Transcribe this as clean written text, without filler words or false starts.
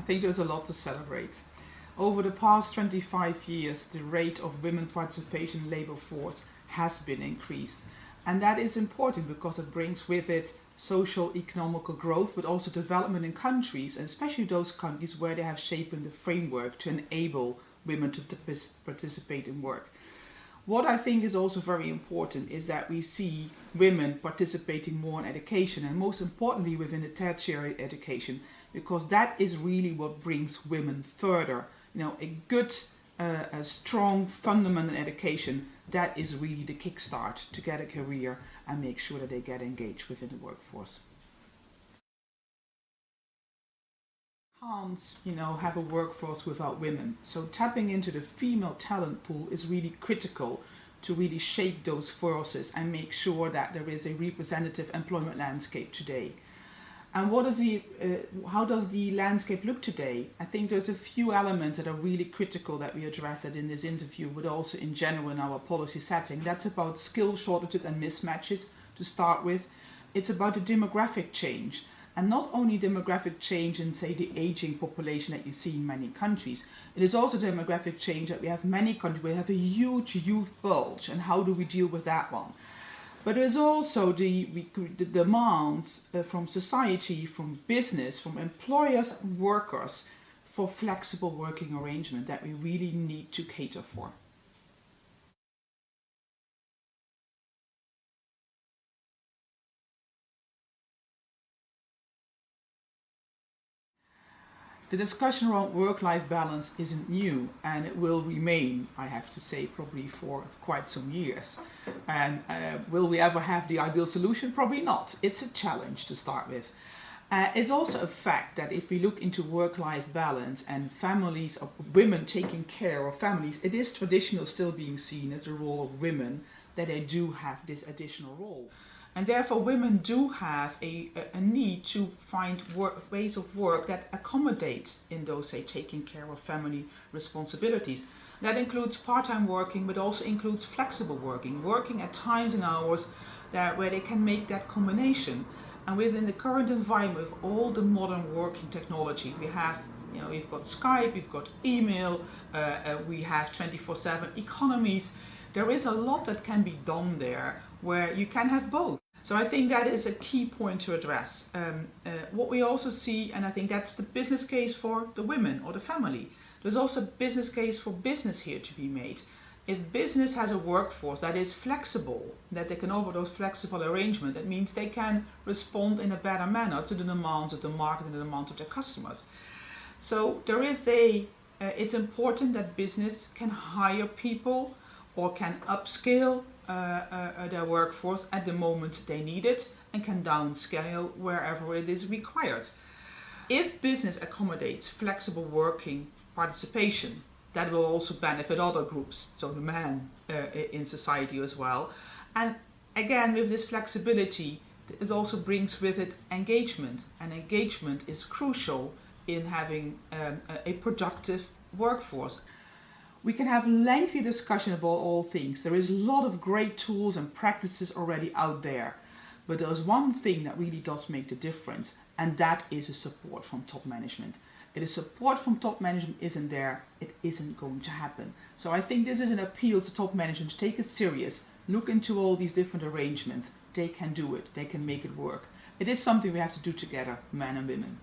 think there's a lot to celebrate. Over the past 25 years, the rate of women participation in labor force has been increased. And that is important because it brings with it social, economical growth, but also development in countries, and especially those countries where they have shaped the framework to enable women to participate in work. What I think is also very important is that we see women participating more in education, and most importantly within the tertiary education, because that is really what brings women further. A good, a strong fundamental education, that is really the kickstart to get a career and make sure that they get engaged within the workforce. Can't, have a workforce without women. So tapping into the female talent pool is really critical to really shape those forces and make sure that there is a representative employment landscape today. And how does the landscape look today? I think there's a few elements that are really critical that we address it in this interview, but also in general in our policy setting. That's about skill shortages and mismatches to start with. It's about the demographic change. And not only demographic change in, say, the aging population that you see in many countries. It is also demographic change that we have many countries where we have a huge youth bulge, and how do we deal with that one? But there's also the demands from society, from business, from employers and workers for flexible working arrangement that we really need to cater for. The discussion around work-life balance isn't new, and it will remain, I have to say, probably for quite some years. And will we ever have the ideal solution? Probably not. It's a challenge to start with. It's also a fact that if we look into work-life balance and families of women taking care of families, it is traditional still being seen as the role of women, that they do have this additional role. And therefore women do have a need to find ways of work that accommodate in those, say, taking care of family responsibilities. That includes part-time working, but also includes flexible working at times and hours where they can make that combination. And within the current environment with all the modern working technology, we have, we've got Skype, we've got email, we have 24/7 economies. There is a lot that can be done there where you can have both. So I think that is a key point to address. What we also see, and I think that's the business case for the women or the family, there's also a business case for business here to be made. If business has a workforce that is flexible, that they can offer those flexible arrangements, that means they can respond in a better manner to the demands of the market and the demands of their customers. So there is it's important that business can hire people or can upscale their workforce at the moment they need it, and can downscale wherever it is required. If business accommodates flexible working participation, that will also benefit other groups, so the men in society as well. And again, with this flexibility, it also brings with it engagement, and engagement is crucial in having a productive workforce. We can have lengthy discussion about all things. There is a lot of great tools and practices already out there. But there's one thing that really does make the difference, and that is a support from top management. If the support from top management isn't there, it isn't going to happen. So I think this is an appeal to top management to take it serious, look into all these different arrangements. They can do it, they can make it work. It is something we have to do together, men and women.